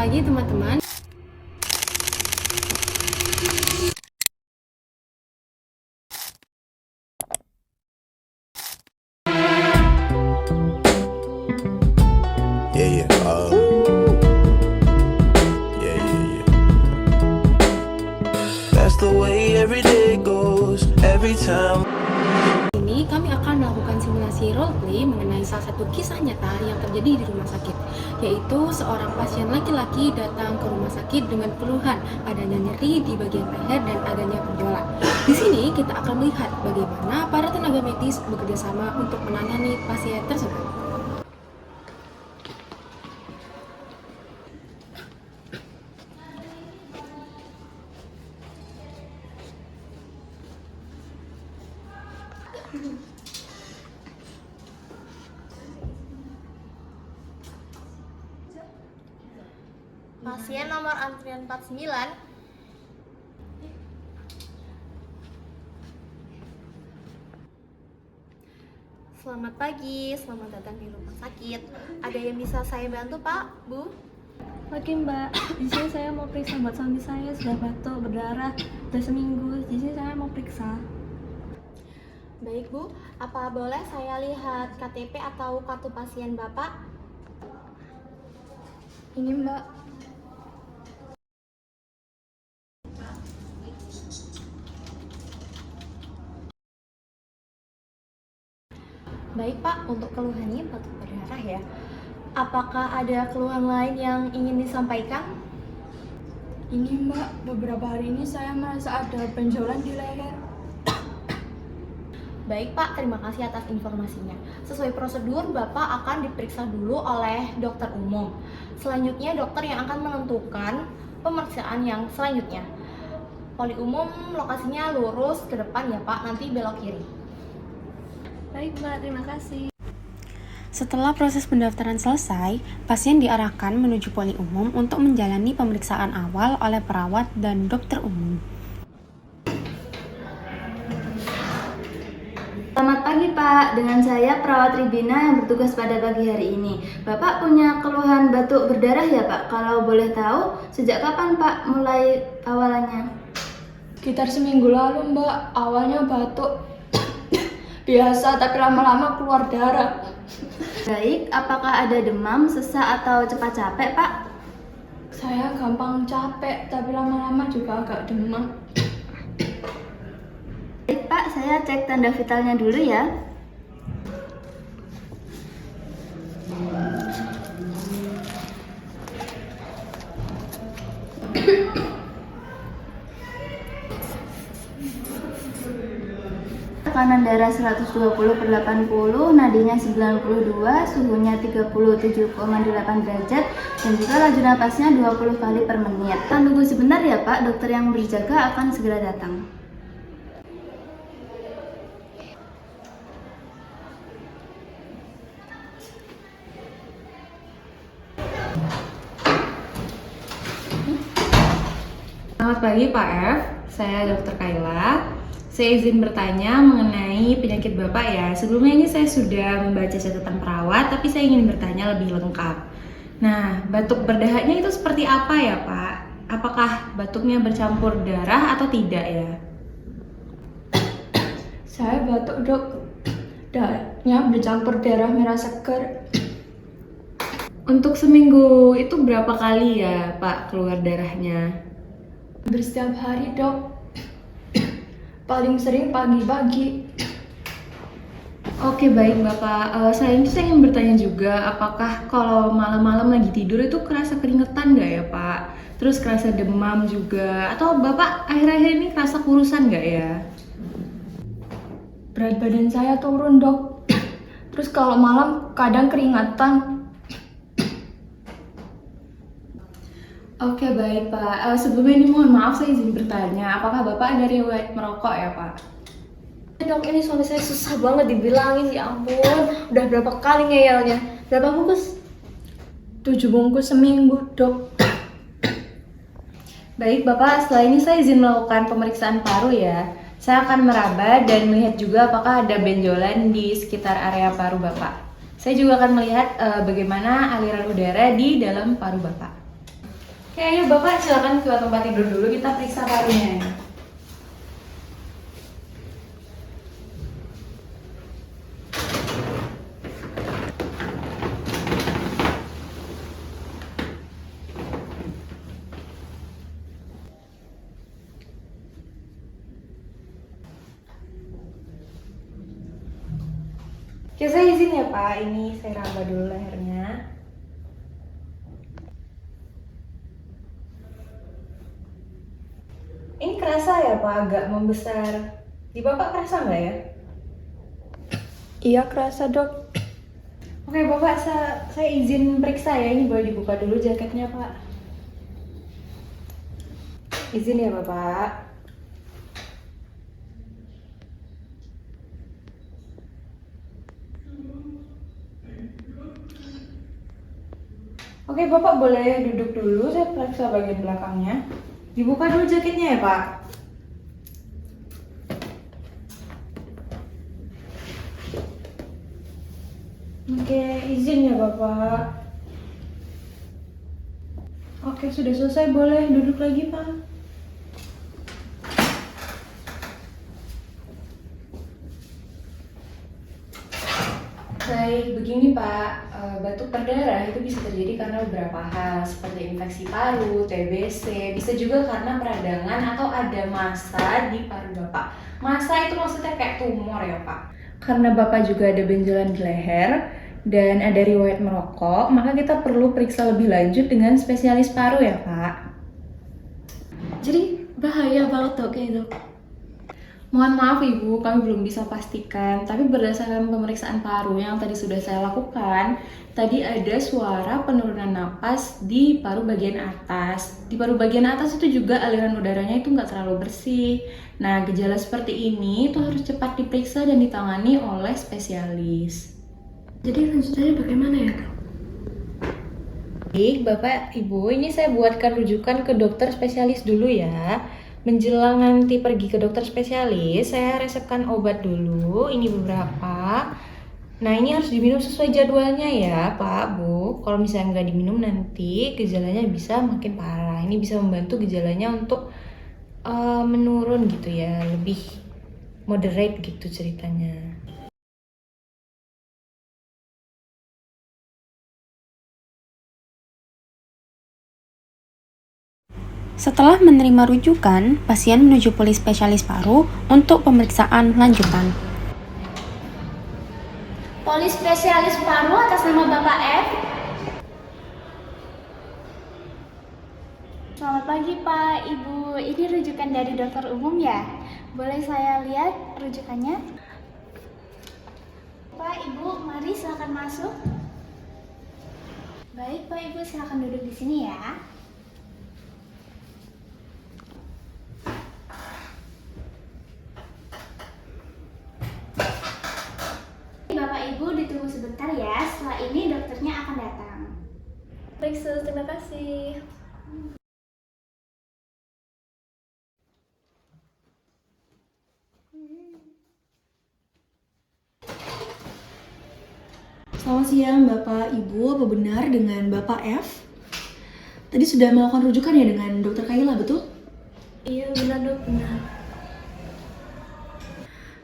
pagi teman-teman. Yeah, yeah. Yeah, yeah, yeah. That's the way every day goes, every time. Ini kami akan melakukan simulasi roleplay mengenai salah satu kisah nyata yang terjadi di rumah sakit, yaitu seorang pasien laki-laki datang ke rumah sakit dengan keluhan adanya nyeri di bagian leher dan adanya benjolan. Di sini kita akan melihat bagaimana para tenaga medis bekerja sama untuk menangani pasien tersebut. Pasien nomor antrian 49. Selamat pagi, selamat datang di rumah sakit. Ada yang bisa saya bantu, Pak, Bu? Oke Mbak, di sini saya mau periksa buat suami saya sudah batuk berdarah udah seminggu. Di sini saya mau periksa. Baik, Bu. Apa boleh saya lihat KTP atau kartu pasien Bapak? Ini Mbak. Baik, Pak. Untuk keluhannya batuk berdarah ya. Apakah ada keluhan lain yang ingin disampaikan? Ini Mbak, beberapa hari ini saya merasa ada benjolan di leher. Baik Pak, terima kasih atas informasinya. Sesuai prosedur, Bapak akan diperiksa dulu oleh dokter umum. Selanjutnya dokter yang akan menentukan pemeriksaan yang selanjutnya. Poli umum lokasinya lurus ke depan ya Pak, nanti belok kiri. Baik Mbak, terima kasih. Setelah proses pendaftaran selesai, pasien diarahkan menuju poli umum untuk menjalani pemeriksaan awal oleh perawat dan dokter umum. Selamat pagi Pak, dengan saya perawat Ribina yang bertugas pada pagi hari ini. Bapak punya keluhan batuk berdarah ya Pak? Kalau boleh tahu, sejak kapan Pak mulai awalannya? Sekitar seminggu lalu Mbak, awalnya batuk biasa tapi lama-lama keluar darah. Baik, apakah ada demam, sesak atau cepat capek Pak? Saya gampang capek tapi lama-lama juga agak demam. Baik Pak, saya cek tanda vitalnya dulu ya. Tekanan darah 120/80, nadinya 92, suhunya 37,8 derajat, dan juga laju napasnya 20 kali per menit. Tunggu sebentar ya Pak, dokter yang berjaga akan segera datang. Selamat pagi Pak F, saya Dr. Kayla. Saya izin bertanya mengenai penyakit Bapak ya. Sebelumnya ini saya sudah membaca catatan perawat, tapi saya ingin bertanya lebih lengkap. Nah, batuk berdahaknya itu seperti apa ya Pak? Apakah batuknya bercampur darah atau tidak ya? Saya batuk dok, darahnya bercampur darah merah segar. Untuk seminggu itu berapa kali ya Pak keluar darahnya? Hampir setiap hari dok, paling sering pagi-pagi. Oke baik Bapak, selain itu saya ingin bertanya juga, apakah kalau malam-malam lagi tidur itu kerasa keringetan nggak ya Pak? Terus kerasa demam juga, atau Bapak akhir-akhir ini kerasa kurusan nggak ya? Berat badan saya turun dok, terus kalau malam kadang keringatan. Oke baik Pak, sebelumnya ini mohon maaf saya izin bertanya, apakah Bapak ada riwayat merokok ya Pak? Dok, ini suami saya susah banget dibilangin, ya ampun. Udah berapa kali ngeyelnya? Berapa bungkus? 7 bungkus seminggu dok. Baik Bapak, setelah ini saya izin melakukan pemeriksaan paru ya. Saya akan meraba dan melihat juga apakah ada benjolan di sekitar area paru Bapak. Saya juga akan melihat bagaimana aliran udara di dalam paru Bapak. Oke, ayo Bapak silakan ke tempat tidur dulu, kita periksa parunya. Oke, saya izin ya Pak, ini saya raba dulu lehernya. Ini kerasa ya Pak, agak membesar. Di Bapak kerasa nggak ya? Iya kerasa dok. Oke Bapak, saya izin periksa ya, ini boleh dibuka dulu jaketnya Pak. Izin ya Bapak. Oke Bapak boleh duduk dulu, saya periksa bagian belakangnya. Dibuka dulu jaketnya ya Pak. Oke, izin ya Bapak. Oke, sudah selesai, boleh duduk lagi Pak. Baik, begini Pak, batuk berdarah itu bisa terjadi karena beberapa hal seperti infeksi paru, TBC, bisa juga karena peradangan atau ada massa di paru Bapak. Massa itu maksudnya kayak tumor ya Pak. Karena Bapak juga ada benjolan di leher dan ada riwayat merokok, maka kita perlu periksa lebih lanjut dengan spesialis paru ya Pak. Jadi bahaya banget dok kayak dok. Mohon maaf Ibu, kami belum bisa pastikan, tapi berdasarkan pemeriksaan paru yang tadi sudah saya lakukan, tadi ada suara penurunan napas di paru bagian atas. Di paru bagian atas itu juga aliran udaranya itu nggak terlalu bersih. Nah, gejala seperti ini itu harus cepat diperiksa dan ditangani oleh spesialis. Jadi lanjutannya bagaimana ya dok? Baik, Bapak, Ibu, ini saya buatkan rujukan ke dokter spesialis dulu ya. Menjelang nanti pergi ke dokter spesialis, saya resepkan obat dulu, ini beberapa. Nah, ini harus diminum sesuai jadwalnya ya, Pak, Bu. Kalau misalnya nggak diminum nanti gejalanya bisa makin parah. Ini bisa membantu gejalanya untuk menurun gitu ya, lebih moderate gitu ceritanya. Setelah menerima rujukan, pasien menuju polispesialis paru untuk pemeriksaan lanjutan. Polispesialis paru atas nama Bapak F. Selamat pagi Pak, Ibu. Ini rujukan dari dokter umum ya? Boleh saya lihat rujukannya? Pak, Ibu, mari silakan masuk. Baik Pak, Ibu, silakan duduk di sini ya. Bapak Ibu ditunggu sebentar ya, setelah ini dokternya akan datang. Baik, Sus, terima kasih. Selamat siang Bapak Ibu, apa benar dengan Bapak F? Tadi sudah melakukan rujukan ya dengan Dokter Kayla, betul? Iya, benar dok, benar.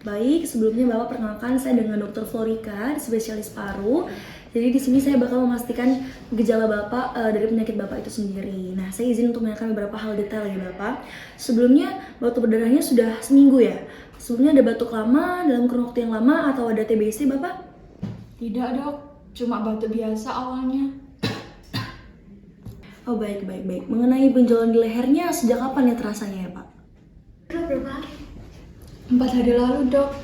Baik, sebelumnya Bapak perkenalkan saya dengan Dokter Florika, spesialis paru. Jadi di sini saya bakal memastikan gejala Bapak dari penyakit Bapak itu sendiri. Nah, saya izin untuk menanyakan beberapa hal detail ya Bapak. Sebelumnya batuk berdarahnya sudah seminggu ya? Sebelumnya ada batuk lama, dalam kurun waktu yang lama, atau ada TBC Bapak? Tidak dok, cuma batuk biasa awalnya. Oh baik. Mengenai benjolan di lehernya, sejak kapan ya terasanya ya Pak? Berapa hari? 4 hari lalu dok.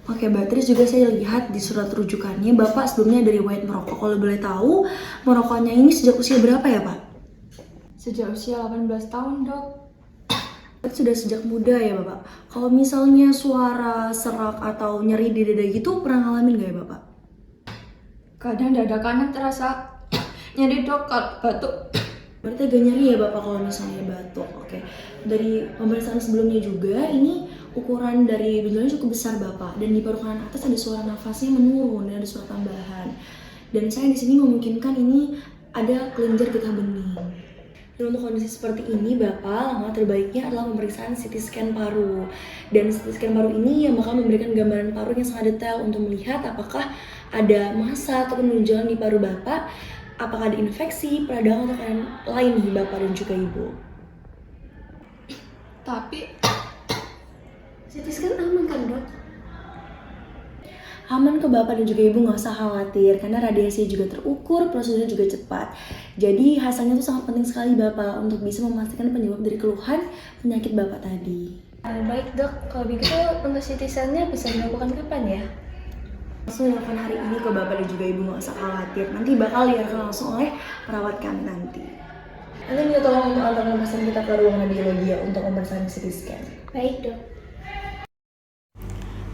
Oke, Mbak Tris, juga saya lihat di surat rujukannya Bapak sebelumnya dari riwayat merokok. Kalau boleh tahu, merokoknya ini sejak usia berapa ya Pak? Sejak usia 18 tahun dok. Sudah sejak muda ya Bapak. Kalau misalnya suara serak atau nyeri di dada gitu pernah ngalamin gak ya Bapak? Kadang dada kanan terasa nyeri dok kalau batuk. Berarti agak nyeri ya Bapak kalau misalnya batuk. Oke. Dari pemeriksaan sebelumnya juga ini ukuran dari benjolannya cukup besar Bapak, dan di paru kanan atas ada suara nafasnya menurun dan ada suara tambahan. Dan saya di sini memungkinkan ini ada kelenjar getah bening. Dan untuk kondisi seperti ini, Bapak, langkah terbaiknya adalah pemeriksaan CT scan paru. Dan CT scan paru ini yang bakal memberikan gambaran paru yang sangat detail untuk melihat apakah ada massa atau penunjukan di paru Bapak, apakah ada infeksi, peradangan atau lain di Bapak dan juga Ibu. Tapi CT scan aman kan, Dok? Aman ke Bapak dan juga Ibu, nggak usah khawatir karena radiasi juga terukur, prosedurnya juga cepat. Jadi hasilnya itu sangat penting sekali Bapak untuk bisa memastikan penyebab dari keluhan penyakit Bapak tadi. Baik dok, kalau begitu untuk CT scan-nya bisa dilakukan kapan ya? Langsung dilakukan hari ini ke Bapak dan juga Ibu, nggak usah khawatir. Nanti bakal dilakukan langsung oleh perawat kami nanti. Nanti minta tolong untuk antarkan pasien kita ke ruang radiologi ya untuk pemeriksaan CT scan. Baik dok.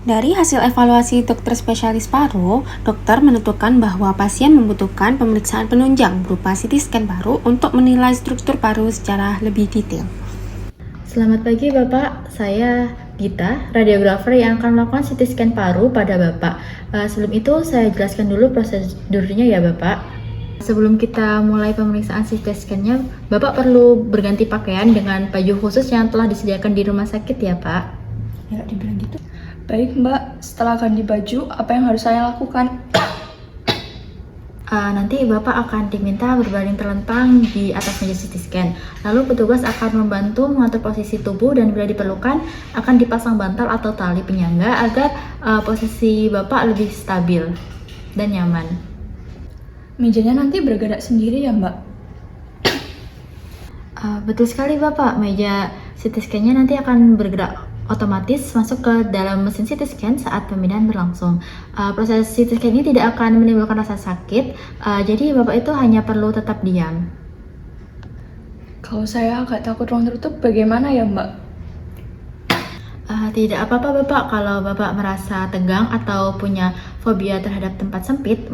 Dari hasil evaluasi dokter spesialis paru, dokter menentukan bahwa pasien membutuhkan pemeriksaan penunjang berupa CT scan paru untuk menilai struktur paru secara lebih detail. Selamat pagi Bapak, saya Gita, radiografer yang akan melakukan CT scan paru pada Bapak. Sebelum itu saya jelaskan dulu prosedurnya ya Bapak. Sebelum kita mulai pemeriksaan CT scan-nya, Bapak perlu berganti pakaian dengan baju khusus yang telah disediakan di rumah sakit ya Pak. Ya, dibilang gitu. Baik Mbak, setelah ganti baju, apa yang harus saya lakukan? Nanti Bapak akan diminta berbaring terlentang di atas meja CT scan. Lalu petugas akan membantu mengatur posisi tubuh dan bila diperlukan akan dipasang bantal atau tali penyangga agar posisi Bapak lebih stabil dan nyaman. Mejanya nanti bergerak sendiri ya Mbak? Betul sekali Bapak, meja CT scan-nya nanti akan bergerak otomatis masuk ke dalam mesin CT scan saat pemindahan berlangsung. Proses CT scan ini tidak akan menimbulkan rasa sakit, jadi Bapak itu hanya perlu tetap diam. Kalau saya agak takut ruang tertutup, bagaimana ya Mbak? Tidak apa-apa Bapak, kalau Bapak merasa tegang atau punya fobia terhadap tempat sempit,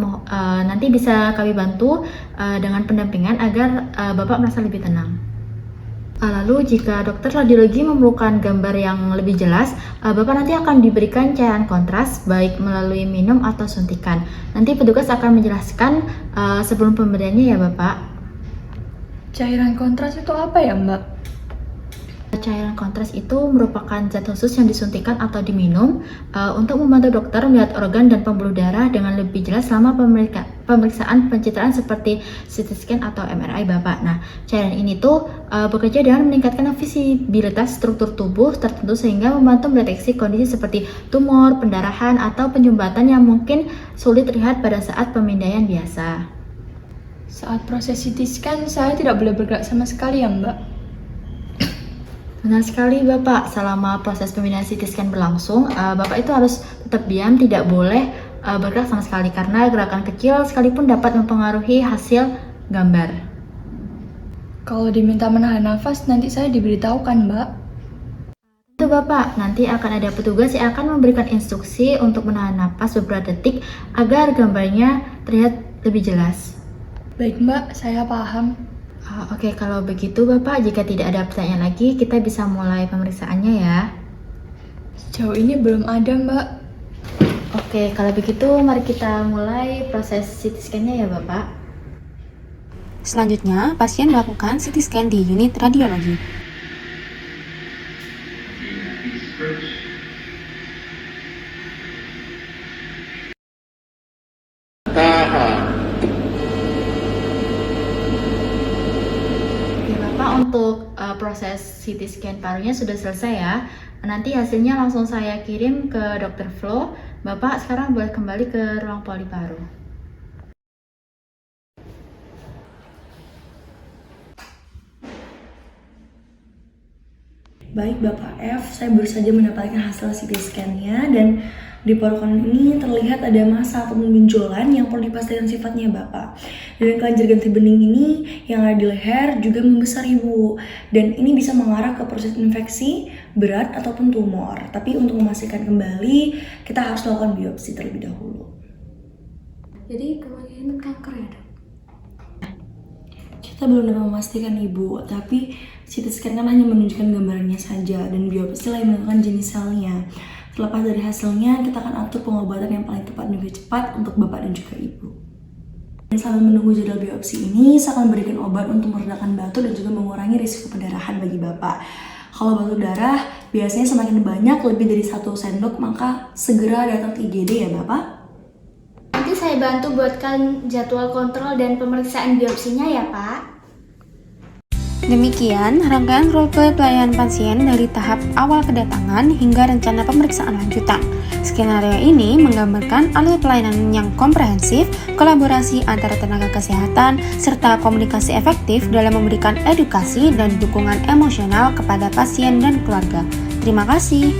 nanti bisa kami bantu dengan pendampingan agar Bapak merasa lebih tenang. Lalu jika dokter radiologi memerlukan gambar yang lebih jelas, Bapak nanti akan diberikan cairan kontras baik melalui minum atau suntikan. Nanti petugas akan menjelaskan sebelum pemberiannya ya Bapak. Cairan kontras itu apa ya Mbak? Cairan kontras itu merupakan zat khusus yang disuntikan atau diminum untuk membantu dokter melihat organ dan pembuluh darah dengan lebih jelas selama pemeriksaan pencitraan seperti CT scan atau MRI Bapak. Nah, cairan ini tuh bekerja dengan meningkatkan visibilitas struktur tubuh tertentu sehingga membantu mendeteksi kondisi seperti tumor, pendarahan, atau penyumbatan yang mungkin sulit terlihat pada saat pemindaian biasa. Saat proses CT scan, saya tidak boleh bergerak sama sekali ya Mbak? Benar sekali Bapak, selama proses pemindahan CT scan berlangsung, Bapak itu harus tetap diam, tidak boleh bergerak sama sekali karena gerakan kecil sekalipun dapat mempengaruhi hasil gambar. Kalau diminta menahan nafas, nanti saya diberitahukan Mbak. Itu Bapak, nanti akan ada petugas yang akan memberikan instruksi untuk menahan napas beberapa detik agar gambarnya terlihat lebih jelas. Baik Mbak, saya paham. Oke, kalau begitu Bapak, jika tidak ada pertanyaan lagi, kita bisa mulai pemeriksaannya ya. Sejauh ini belum ada Mbak. Oke, kalau begitu mari kita mulai proses CT scan-nya ya Bapak. Selanjutnya, pasien melakukan CT scan di unit radiologi. Oke Bapak, untuk proses CT scan parunya sudah selesai ya. Nanti hasilnya langsung saya kirim ke Dr. Flo. Bapak sekarang boleh kembali ke ruang poli paru. Baik Bapak F, saya baru saja mendapatkan hasil CT scan-nya dan di paru kanan ini terlihat ada massa atau benjolan yang perlu dipastikan sifatnya Bapak. Dan kelenjar getah bening ini yang ada di leher juga membesar Ibu. Dan ini bisa mengarah ke proses infeksi berat ataupun tumor. Tapi untuk memastikan kembali, kita harus melakukan biopsi terlebih dahulu. Jadi kemungkinan kanker ya Dok? Kita belum dapat memastikan Ibu, tapi CT scan kan hanya menunjukkan gambarannya saja dan biopsi lah yang menentukan jenis selnya. Terlepas dari hasilnya, kita akan atur pengobatan yang paling tepat dan juga cepat untuk Bapak dan juga Ibu. Sambil menunggu jadwal biopsi ini, saya akan memberikan obat untuk meredakan batuk dan juga mengurangi risiko pendarahan bagi Bapak. Kalau batuk darah biasanya semakin banyak lebih dari 1 sendok, maka segera datang ke IGD ya Bapak. Nanti saya bantu buatkan jadwal kontrol dan pemeriksaan biopsinya ya Pak. Demikian rangkaian roleplay pelayanan pasien dari tahap awal kedatangan hingga rencana pemeriksaan lanjutan. Skenario ini menggambarkan alur pelayanan yang komprehensif, kolaborasi antara tenaga kesehatan, serta komunikasi efektif dalam memberikan edukasi dan dukungan emosional kepada pasien dan keluarga. Terima kasih.